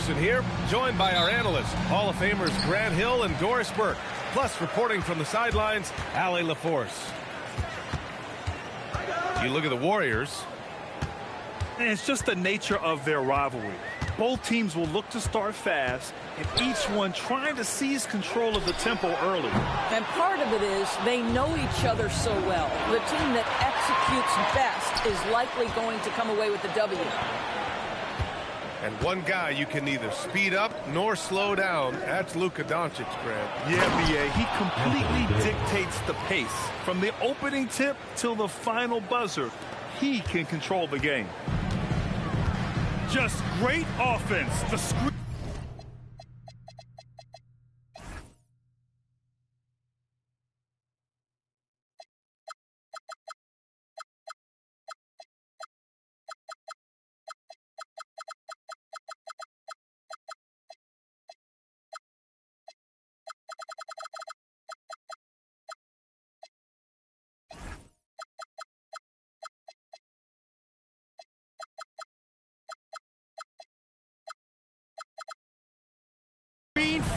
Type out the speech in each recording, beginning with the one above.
Anderson here, joined by our analysts, Hall of Famers Grant Hill and Doris Burke. Plus, reporting from the sidelines, Allie LaForce. You look at the Warriors. And it's just the nature of their rivalry. Both teams will look to start fast, and each one trying to seize control of the tempo early. And part of it is they know each other so well. The team that executes best is likely going to come away with the W. And one guy you can neither speed up nor slow down. That's Luka Doncic, Grant. Yeah, B.A. He completely dictates the pace. From the opening tip till the final buzzer, he can control the game. Just great offense. The screen.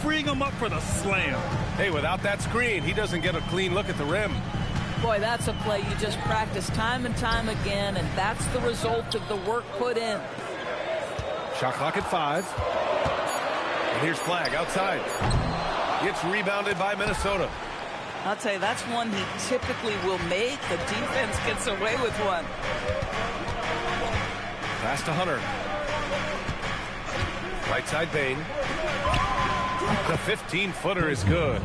Freeing him up for the slam. Hey, without that screen, he doesn't get a clean look at the rim. Boy, that's a play you just practice time and time again, and that's the result of the work put in. Shot clock at 5. And here's Flag outside. Gets rebounded by Minnesota. I'll tell you, that's one he typically will make. The defense gets away with one. Pass to Hunter. Right side Bane. The 15-footer is good.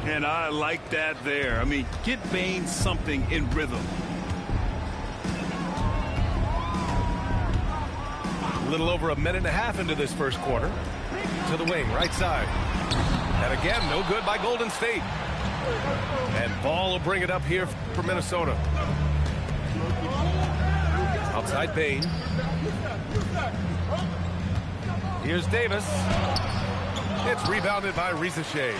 And I like that there. I mean, get Bane something in rhythm. A little over a minute and a half into this first quarter. To the wing, right side. And again, no good by Golden State. And Ball will bring it up here for Minnesota. Outside Bane. Here's Davis. It's rebounded by Risacher.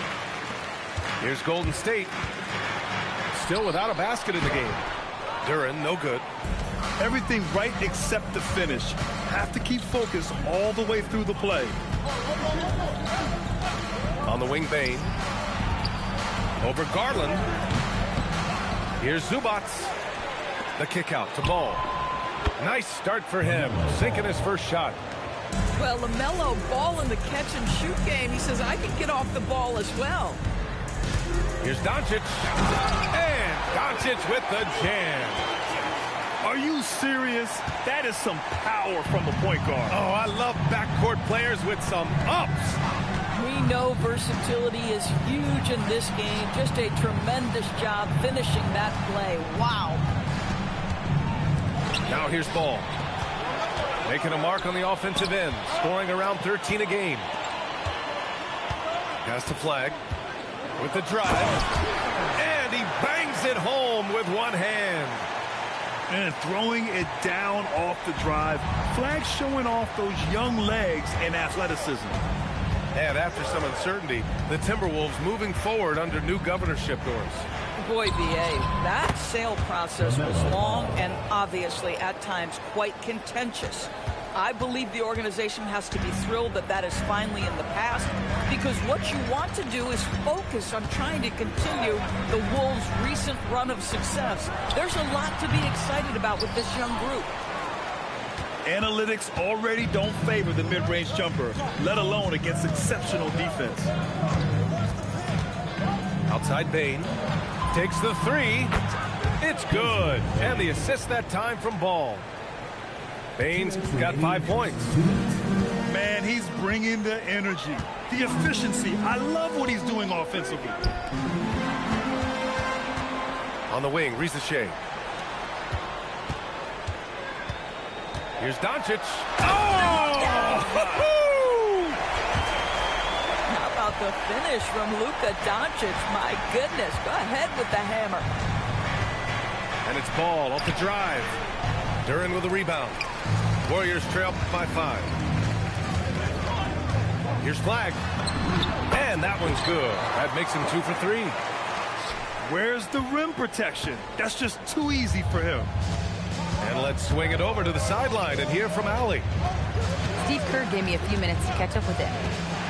Here's Golden State. Still without a basket in the game. Duren, no good. Everything right except the finish. Have to keep focus all the way through the play. On the wing, Bane. Over Garland. Here's Zubac. The kick out to Ball. Nice start for him. Sinking his first shot. Well, LaMelo Ball in the catch-and-shoot game. He says, I can get off the ball as well. Here's Doncic. And Doncic with the jam. Are you serious? That is some power from a point guard. Oh, I love backcourt players with some ups. We know versatility is huge in this game. Just a tremendous job finishing that play. Wow. Now here's Ball. Making a mark on the offensive end. Scoring around 13 a game. Pass to Flag. With the drive. And he bangs it home with one hand. And throwing it down off the drive. Flag showing off those young legs and athleticism. And after some uncertainty, the Timberwolves moving forward under new governorship doors. Boy, B.A., that sale process was long and obviously at times quite contentious. I believe the organization has to be thrilled that that is finally in the past, because what you want to do is focus on trying to continue the Wolves' recent run of success. There's a lot to be excited about with this young group. Analytics already don't favor the mid-range jumper, let alone against exceptional defense. Outside Bane. Takes the three. It's good. And the assist that time from Ball. Bane's got 5 points. Man, he's bringing the energy, the efficiency. I love what he's doing offensively. On the wing, Risacher. Here's Doncic. Oh! How about the finish from Luka Doncic? My goodness, go ahead with the hammer. And it's Ball off the drive. Duren with the rebound. Warriors trail by 5. Here's Flag. And that one's good. That makes him 2 for 3. Where's the rim protection? That's just too easy for him. And let's swing it over to the sideline and hear from Allie. Steve Kerr gave me a few minutes to catch up with him.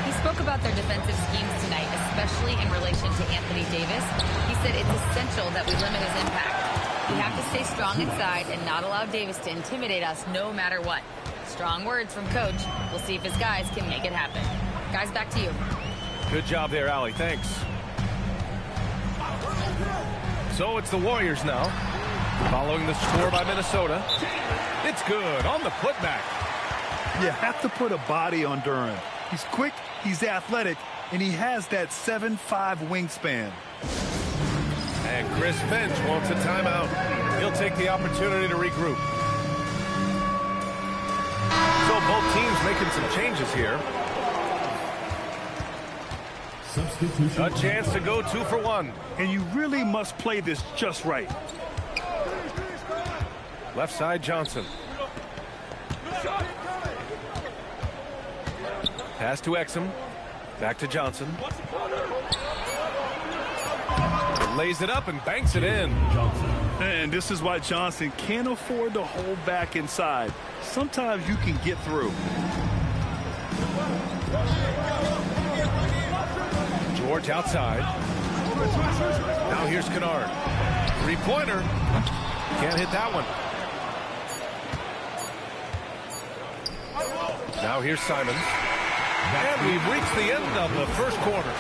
He spoke about their defensive schemes tonight, especially in relation to Anthony Davis. He said it's essential that we limit his impact. We have to stay strong inside and not allow Davis to intimidate us no matter what. Strong words from Coach. We'll see if his guys can make it happen. Guys, back to you. Good job there, Allie. Thanks. So it's the Warriors now. Following the score by Minnesota. It's good on the putback. You have to put a body on Duren. He's quick, he's athletic, and he has that 7'5" wingspan. And Chris Finch wants a timeout. He'll take the opportunity to regroup. So both teams making some changes here. A chance to go 2 for 1. And you really must play this just right. Left side, Johnson. Pass to Exum. Back to Johnson. Lays it up and banks it in. And this is why Johnson can't afford to hold back inside. Sometimes you can get through. George outside. Now here's Kennard. Three-pointer. Can't hit that one. Now here's Simons. And we've reached the end of the first quarter.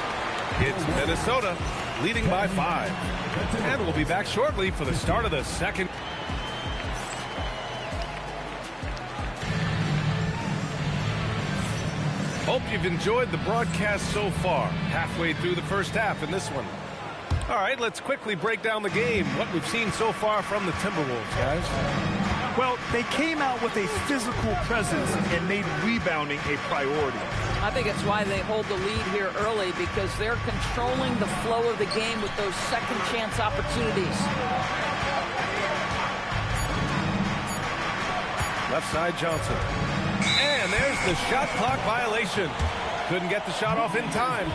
It's Minnesota leading by 5. And we'll be back shortly for the start of the second. Hope you've enjoyed the broadcast so far. Halfway through the first half in this one. All right, let's quickly break down the game. What we've seen so far from the Timberwolves, guys. Well, they came out with a physical presence and made rebounding a priority. I think it's why they hold the lead here early, because they're controlling the flow of the game with those second chance opportunities. Left side, Johnson. And there's the shot clock violation. Couldn't get the shot off in time.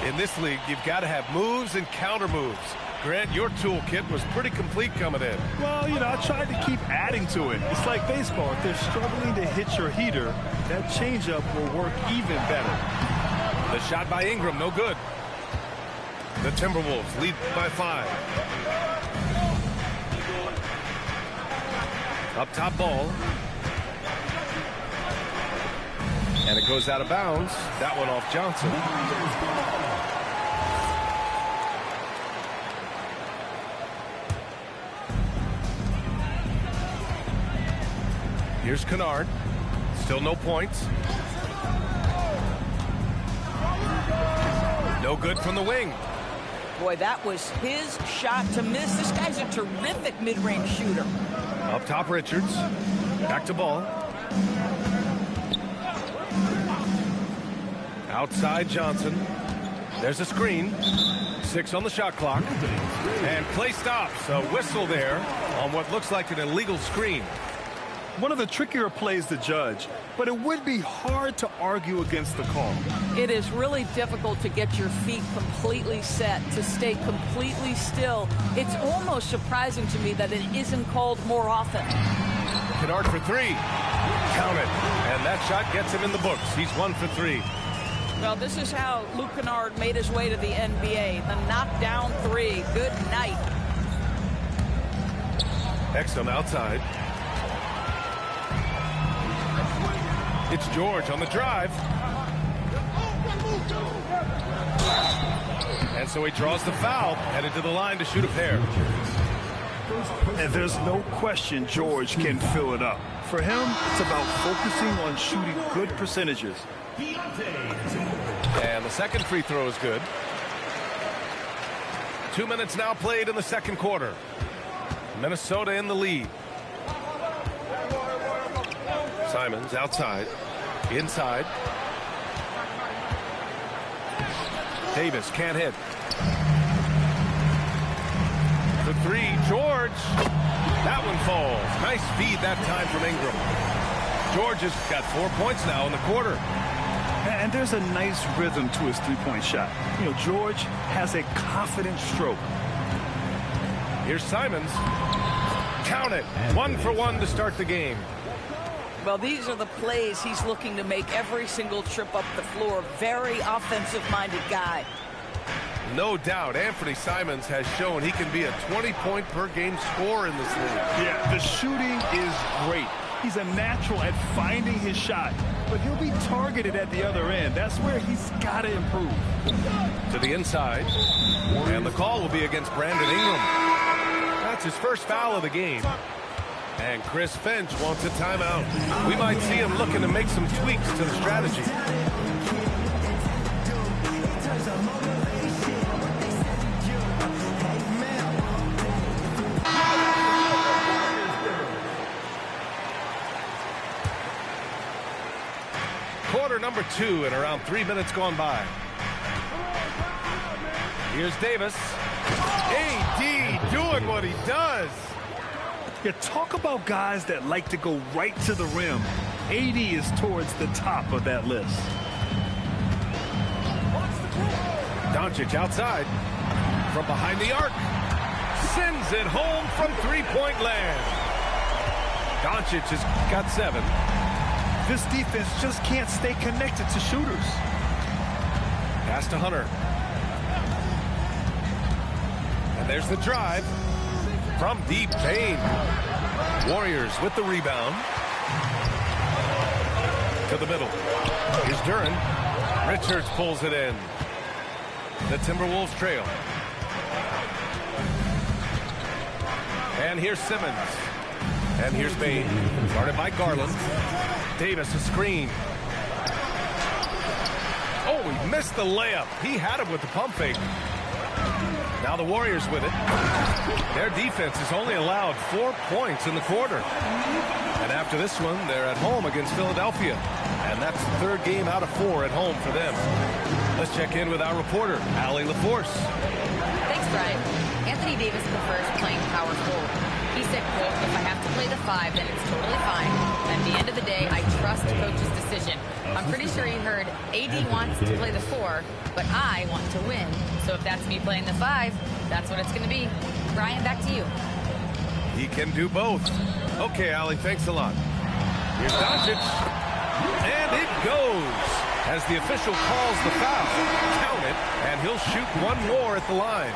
In this league, you've got to have moves and counter moves. Grant, your toolkit was pretty complete coming in. Well, you know, I tried to keep adding to it. It's like baseball. If they're struggling to hit your heater, that changeup will work even better. The shot by Ingram, no good. The Timberwolves lead by 5. Up top ball. And it goes out of bounds. That one off Johnson. Here's Kennard. Still no points. No good from the wing. Boy, that was his shot to miss. This guy's a terrific mid-range shooter. Up top, Richards. Back to ball. Outside, Johnson. There's a screen. 6 on the shot clock. And play stops. A whistle there on what looks like an illegal screen. One of the trickier plays to judge, but it would be hard to argue against the call. It is really difficult to get your feet completely set, to stay completely still. It's almost surprising to me that it isn't called more often. Kennard for 3. Count it. And that shot gets him in the books. He's 1 for 3. Well, this is how Luke Kennard made his way to the NBA. The knockdown 3. Good night. Exum outside. It's George on the drive. And so he draws the foul, headed to the line to shoot a pair. And there's no question George can fill it up. For him, it's about focusing on shooting good percentages. And the second free throw is good. 2 minutes now played in the second quarter. Minnesota in the lead. Simons outside. Inside. Davis can't hit. The 3, George. That one falls. Nice feed that time from Ingram. George has got 4 points now in the quarter. And there's a nice rhythm to his three-point shot. You know, George has a confident stroke. Here's Simons. Count it. 1 for 1 to start the game. Well, these are the plays he's looking to make every single trip up the floor. Very offensive-minded guy. No doubt, Anthony Simons has shown he can be a 20-point-per-game scorer in this league. Yeah, the shooting is great. He's a natural at finding his shot, but he'll be targeted at the other end. That's where he's got to improve. To the inside, and the call will be against Brandon Ingram. That's his first foul of the game. And Chris Finch wants a timeout. We might see him looking to make some tweaks to the strategy. Quarter number 2 and around 3 minutes gone by. Here's Davis. AD doing what he does. Yeah, talk about guys that like to go right to the rim. AD is towards the top of that list. Doncic outside from behind the arc. Sends it home from three-point land. Doncic has got 7. This defense just can't stay connected to shooters. Pass to Hunter. And there's the drive from deep. Payne. Warriors with the rebound. To the middle. Here's Duren. Richards pulls it in. The Timberwolves trail. And here's Simmons. And here's Payne. Guarded by Garland. Davis a screen. Oh, he missed the layup. He had him with the pump fake. Now the Warriors with it. Their defense has only allowed 4 points in the quarter. And after this one, they're at home against Philadelphia. And that's the 3rd game out of 4 at home for them. Let's check in with our reporter, Allie LaForce. Thanks, Brian. Anthony Davis prefers playing power forward. He said, quote, if I have to play the 5, then it's totally fine. At the end of the day, I trust coach's decision. I'm pretty sure he heard AD wants to play the 4, but I want to win. So if that's me playing the 5, that's what it's going to be. Brian, back to you. He can do both. Okay, Allie, thanks a lot. Here's Doncic. And it goes as the official calls the foul. Count it, and he'll shoot one more at the line.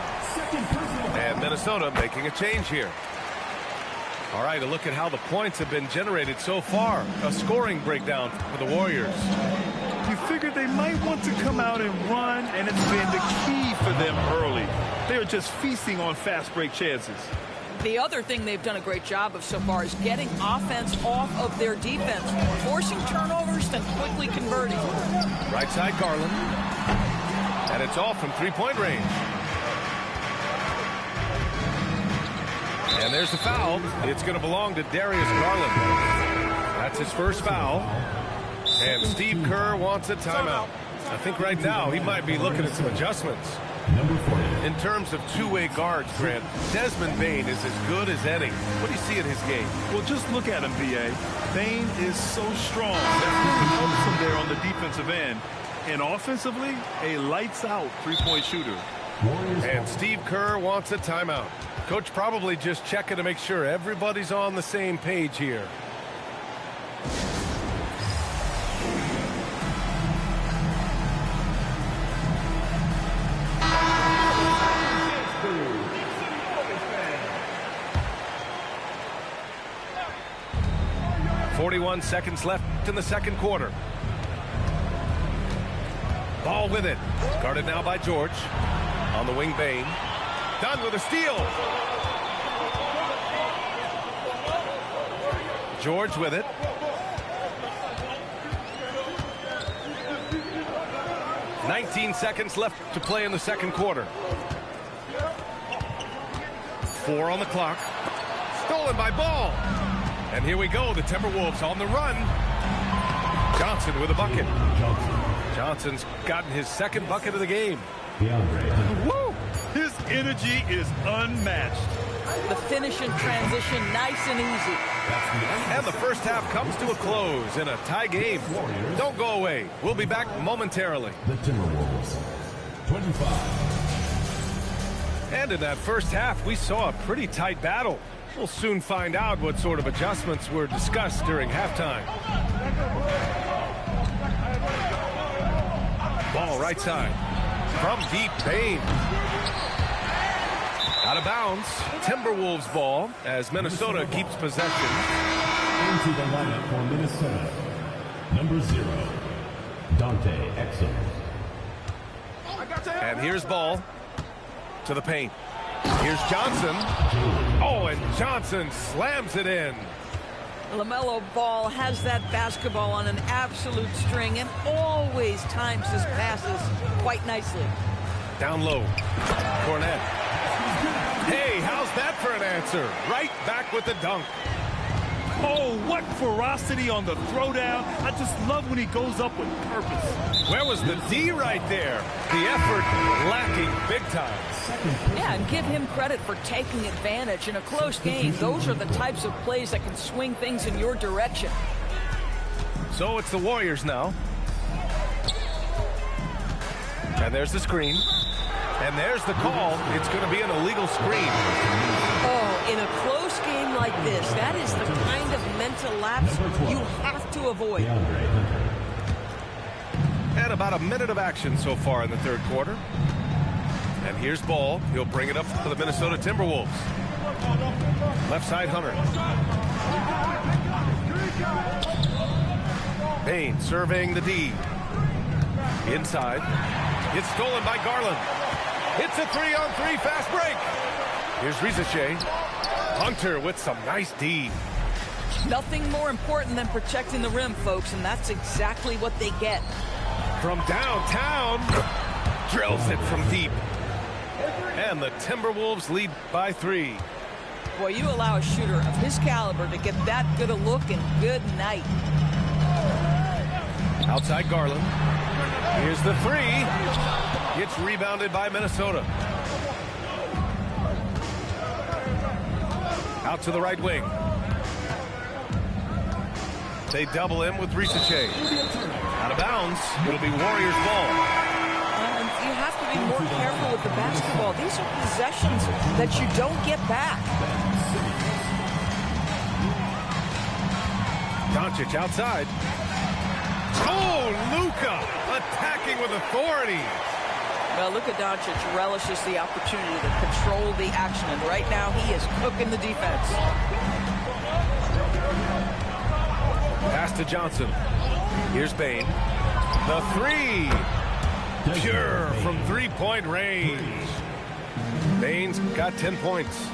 And Minnesota making a change here. All right, a look at how the points have been generated so far. A scoring breakdown for the Warriors. You figured they might want to come out and run, and it's been the key for them early. They're just feasting on fast break chances. The other thing they've done a great job of so far is getting offense off of their defense, forcing turnovers, then quickly converting. Right side Garland. And it's off from three-point range. And there's the foul. It's going to belong to Darius Garland. That's his first foul. And Steve Kerr wants a timeout. I think right now he might be looking at some adjustments. In terms of two-way guards, Grant, Desmond Bane is as good as any. What do you see in his game? Well, just look at him, B.A. Bane is so strong. That really helps him there on the defensive end. And offensively, a lights-out three-point shooter. And Steve Kerr wants a timeout. Coach probably just checking to make sure everybody's on the same page here. .41 seconds left in the second quarter. Ball with it. Guarded now by George. On the wing, Bane. Done with a steal. George with it. .19 seconds left to play in the second quarter. 4 on the clock. Stolen by Ball. And here we go, the Timberwolves on the run. Johnson with a bucket. Johnson's gotten his second bucket of the game. Woo! His energy is unmatched. The finish in transition, nice and easy. And the first half comes to a close in a tie game. Don't go away. We'll be back momentarily. The Timberwolves, 25. And in that first half, we saw a pretty tight battle. We'll soon find out what sort of adjustments were discussed during halftime. Ball right side. From deep, Bane. Out of bounds. Timberwolves ball as Minnesota keeps possession. Into the lineup for Minnesota. Number 0, Dante Exum. And here's ball to the paint. Here's Johnson. Oh, and Johnson slams it in. LaMelo Ball has that basketball on an absolute string and always times his passes quite nicely. Down low. Cornette. Hey, how's that for an answer? Right back with the dunk. Oh, what ferocity on the throwdown. I just love when he goes up with purpose. Where was the D right there? The effort lacking big time. Yeah, and give him credit for taking advantage in a close game. Those are the types of plays that can swing things in your direction. So it's the Warriors now. And there's the screen. And there's the call. It's going to be an illegal screen. Oh, in a close game like this, that is the kind of mental lapse you have to avoid. And about a minute of action so far in the third quarter. And here's Ball. He'll bring it up for the Minnesota Timberwolves. Left side, Hunter. Bane serving the D. Inside. It's stolen by Garland. It's a 3-on-3 fast break. Here's Risache. Hunter with some nice D. Nothing more important than protecting the rim, folks, and that's exactly what they get. From downtown. Drills it from deep. And the Timberwolves lead by 3. Boy, you allow a shooter of his caliber to get that good a look, and good night. Outside Garland. Here's the 3. Gets rebounded by Minnesota. Out to the right wing. They double him with Risache. Out of bounds. It'll be Warriors ball. You have to be more careful with the basketball. These are possessions that you don't get back. Doncic outside. Oh, Luka attacking with authority. Well, Luka Doncic relishes the opportunity to control the action, and right now he is cooking the defense. Pass to Johnson. Here's Bane. The 3. Pure from three-point range. Bane's got 10 points.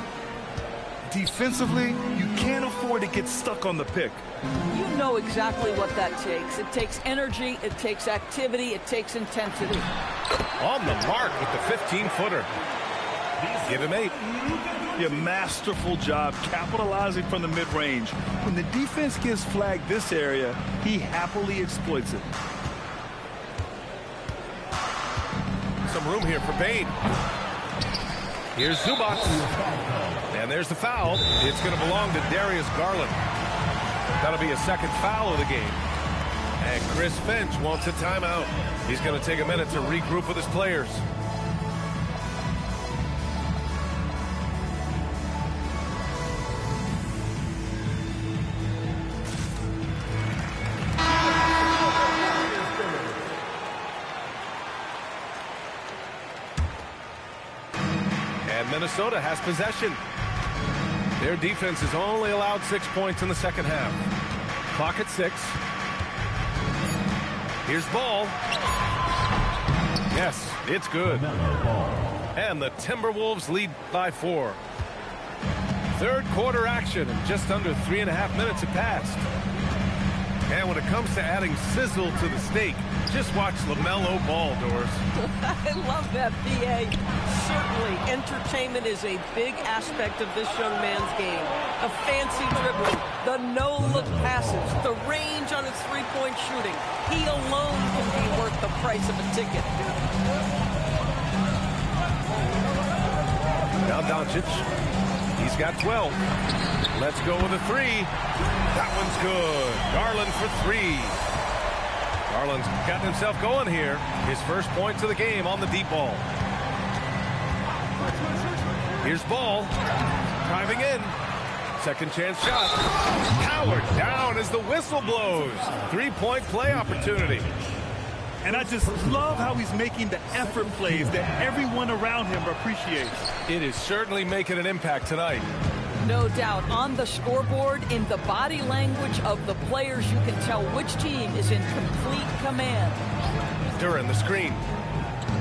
Defensively, you can't afford to get stuck on the pick. You know exactly what that takes. It takes energy, it takes activity, it takes intensity. On the mark with the 15-footer. Give him 8. A masterful job capitalizing from the mid-range. When the defense gets flagged this area, he happily exploits it. Some room here for Bane. Here's Zubac. And there's the foul. It's going to belong to Darius Garland. That'll be a second foul of the game. And Chris Finch wants a timeout. He's going to take a minute to regroup with his players. And Minnesota has possession. Their defense has only allowed 6 points in the second half. Clock at 6. Here's Ball. Yes, it's good. And the Timberwolves lead by 4. Third quarter action, and just under 3.5 minutes have passed. And when it comes to adding sizzle to the steak, just watch LaMelo Ball, Doris. I love that, PA. Certainly, entertainment is a big aspect of this young man's game. A fancy dribbling, the no-look passes, the range on his three-point shooting. He alone can be worth the price of a ticket. Now Doncic. He's got 12. Let's go with a 3. That one's good. Garland for 3. Garland's gotten himself going here. His first points of the game on the deep ball. Here's Ball. Driving in. Second chance shot. Powered down as the whistle blows. 3-point play opportunity. And I just love how he's making the effort plays that everyone around him appreciates. It is certainly making an impact tonight. No doubt. On the scoreboard, in the body language of the players, you can tell which team is in complete command. Duran, the screen.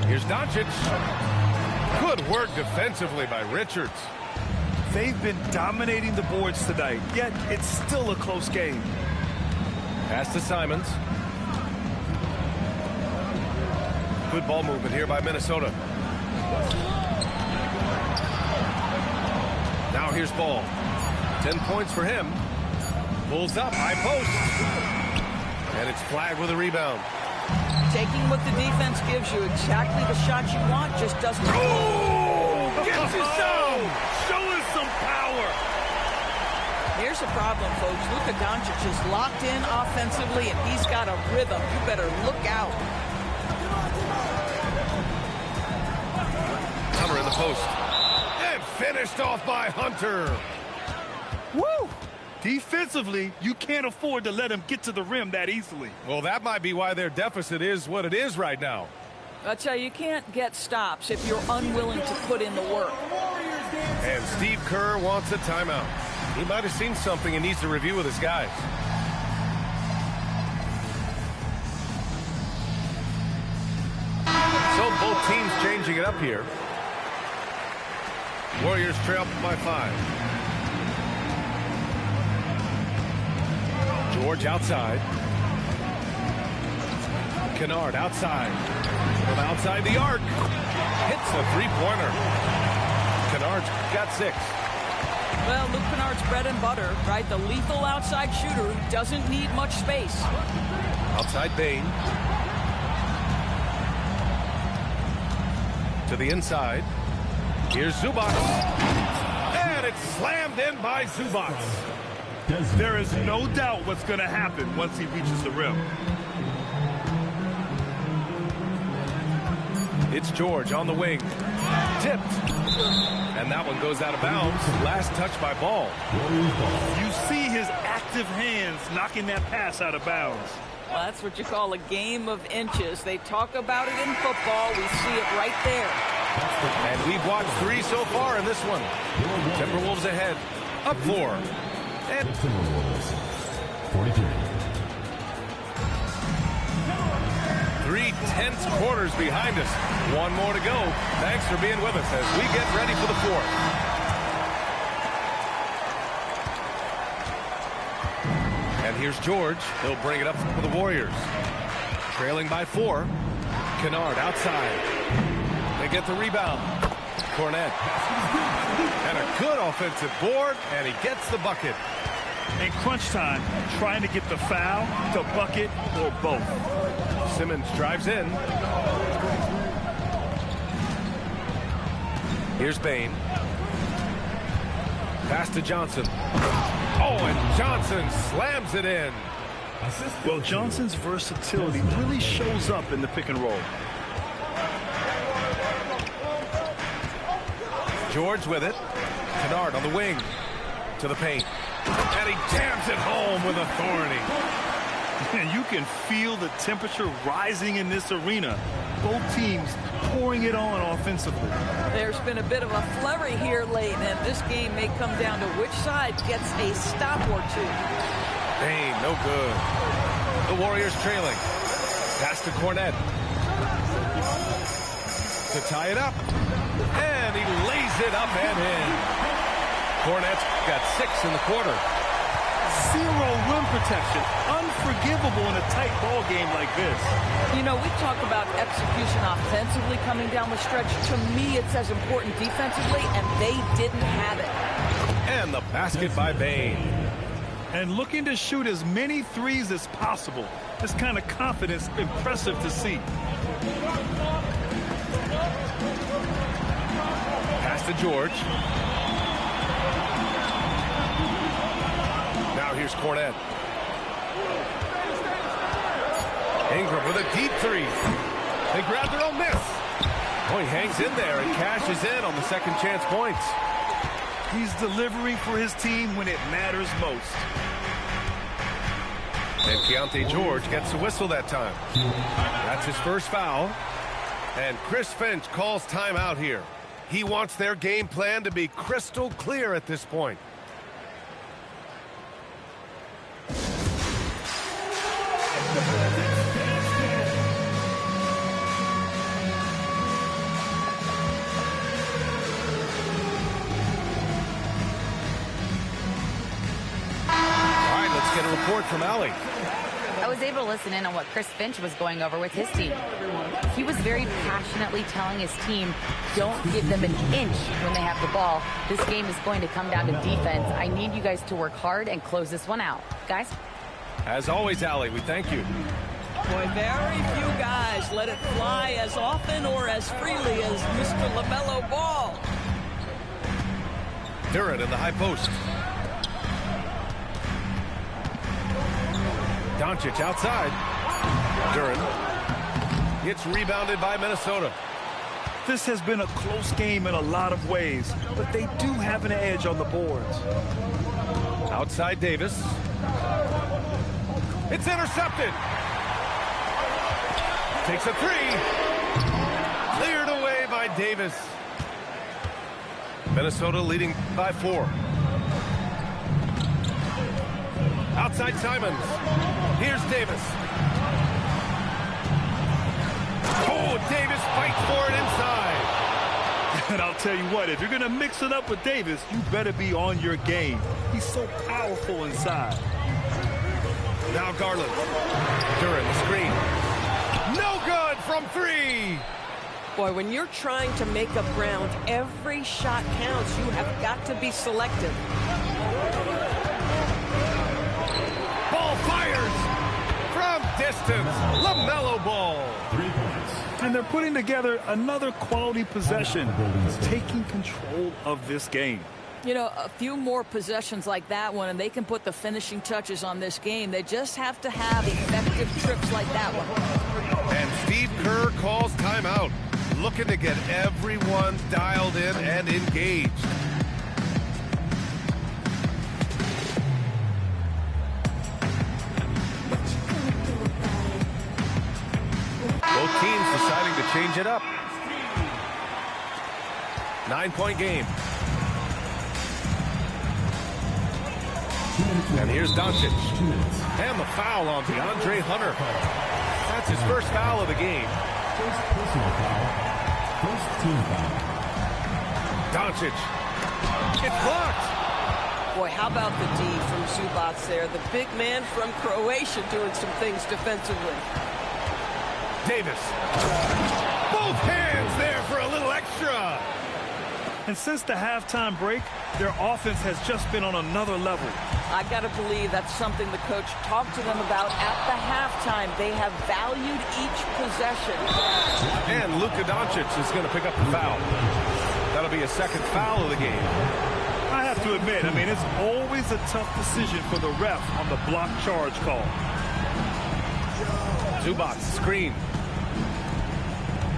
Here's Doncic. Good work defensively by Richards. They've been dominating the boards tonight, yet it's still a close game. Pass to Simons. Good ball movement here by Minnesota. Now here's Ball. 10 points for him. Pulls up, high post. And it's flagged with a rebound. Taking what the defense gives you, exactly the shot you want, just doesn't... Oh! Gets his down! Showing some power! Here's the problem, folks. Luka Doncic is locked in offensively, and he's got a rhythm. You better look out. Hunter in the post. And finished off by Hunter. Woo! Defensively, you can't afford to let him get to the rim that easily. Well, that might be why their deficit is what it is right now. I tell you, you can't get stops if you're unwilling to put in the work. And Steve Kerr wants a timeout. He might have seen something and needs to review with his guys. So both teams changing it up here. Warriors trail by 5. George outside. Kennard outside. From outside the arc. Hits a three-pointer. Kennard's got 6. Well, Luke Kennard's bread and butter, right? The lethal outside shooter who doesn't need much space. Outside Bane. To the inside. Here's Zubac. And it's slammed in by Zubac. There is no doubt what's going to happen once he reaches the rim. It's George on the wing. Tipped. And that one goes out of bounds. Last touch by Ball. You see his active hands knocking that pass out of bounds. Well, that's what you call a game of inches. They talk about it in football. We see it right there. And we've watched 3 so far in this one. Timberwolves ahead. Up 4. And Timberwolves, 43. 3 tense quarters behind us. 1 more to go. Thanks for being with us as we get ready for the 4th. And here's George. He'll bring it up for the Warriors. Trailing by 4. Kennard outside. They get the rebound. Cornet. And a good offensive board, and he gets the bucket. In crunch time, trying to get the foul, the bucket, or both. Simmons drives in. Here's Bane. Pass to Johnson. Oh, and Johnson slams it in. Well, Johnson's versatility really shows up in the pick and roll. George with it. Kennard on the wing. To the paint. And he jams it home with authority. And you can feel the temperature rising in this arena. Both teams pouring it on offensively. There's been a bit of a flurry here late, and this game may come down to which side gets a stop or 2. Bane, no good. The Warriors trailing. Pass to Cornet. To tie it up. And he lays it up and in. Cornet's got 6 in the quarter. 0 rim protection. Unforgivable in a tight ball game like this. You know, we talk about execution offensively coming down the stretch. To me, it's as important defensively, and they didn't have it. And the basket by Bane. And looking to shoot as many threes as possible. This kind of confidence, impressive to see. Pass to George. Now here's Cornet. Ingram with a deep 3. They grab their own miss. Oh, he hangs in there and cashes in on the second chance points. He's delivering for his team when it matters most. And Keontae George gets the whistle that time. That's his first foul. And Chris Finch calls timeout here. He wants their game plan to be crystal clear at this point. Get a report from Allie. I was able to listen in on what Chris Finch was going over with his team. He was very passionately telling his team, don't give them an inch when they have the ball. This game is going to come down to defense. I need you guys to work hard and close this one out. Guys? As always, Allie, we thank you. Boy, very few guys let it fly as often or as freely as Mr. LaMelo Ball. Duren in the high post. Doncic outside. Duren. It's rebounded by Minnesota. This has been a close game in a lot of ways, but they do have an edge on the boards. Outside Davis. It's intercepted. Takes a three. Cleared away by Davis. Minnesota leading by 4. Outside Simons. Here's Davis. Oh, Davis fights for it inside. And I'll tell you what, if you're going to mix it up with Davis, you better be on your game. He's so powerful inside. Now Garland. Duren the screen. No good from 3. Boy, when you're trying to make up ground, every shot counts. You have got to be selective. Ball fires from distance. LaMelo Ball. 3 points. And they're putting together another quality possession, taking control of this game. You know, a few more possessions like that one, and they can put the finishing touches on this game. They just have to have effective trips like that one. And Steve Kerr calls timeout, looking to get everyone dialed in and engaged. Both teams deciding to change it up. 9-point game. And here's Doncic. And the foul on DeAndre Hunter. That's his first foul of the game. First personal foul. First team foul. Doncic. It's blocked. Boy, how about the D from Zubac there? The big man from Croatia doing some things defensively. Davis. Both hands there for a little extra. And since the halftime break, their offense has just been on another level. I got to believe that's something the coach talked to them about at the halftime. They have valued each possession. And Luka Doncic is going to pick up the foul. That'll be a second foul of the game. I have to admit, I mean, it's always a tough decision for the ref on the block charge call. Zubac screen.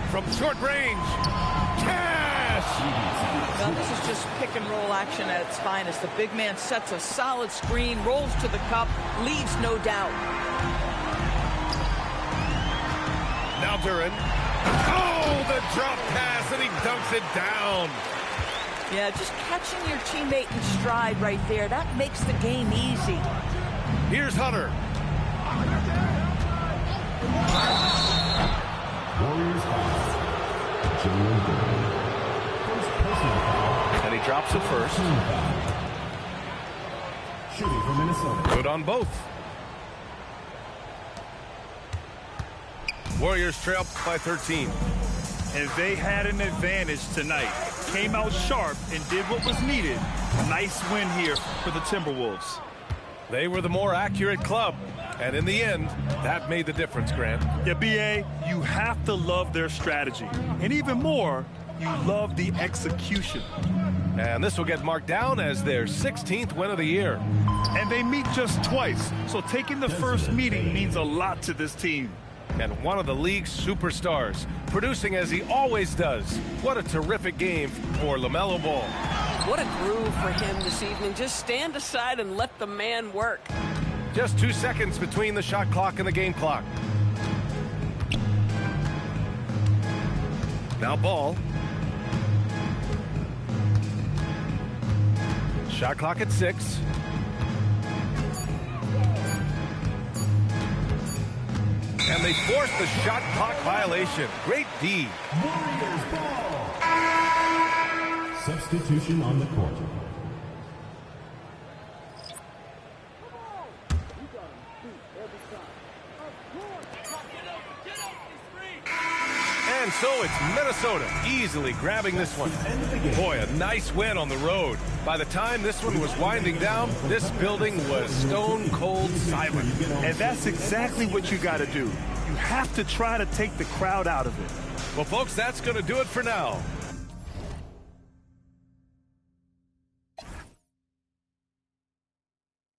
From short range. Cash! Now, this is just pick and roll action at its finest. The big man sets a solid screen, rolls to the cup, leaves no doubt. Now Duren. Oh, the drop pass, and he dunks it down. Yeah, just catching your teammate in stride right there. That makes the game easy. Here's Hunter. Warriors foul. Jalen Duren. First personal foul. And he drops it first. Team foul. Shooting for Minnesota. Good on both. Warriors trail by 13. And they had an advantage tonight. Came out sharp and did what was needed. Nice win here for the Timberwolves. They were the more accurate club. And in the end, that made the difference, Grant. Yeah, B.A., you have to love their strategy. And even more, you love the execution. And this will get marked down as their 16th win of the year. And they meet just twice, so taking the first meeting means a lot to this team. And one of the league's superstars, producing as he always does. What a terrific game for LaMelo Ball. What a groove for him this evening. Just stand aside and let the man work. Just 2 seconds between the shot clock and the game clock. Now ball. Shot clock at 6. And they forced the shot clock violation. Great D. Warriors ball. Substitution on the court. And so it's Minnesota easily grabbing this one. Boy, a nice win on the road. By the time this one was winding down, this building was stone cold silent. And that's exactly what you got to do. You have to try to take the crowd out of it. Well, folks, that's going to do it for now.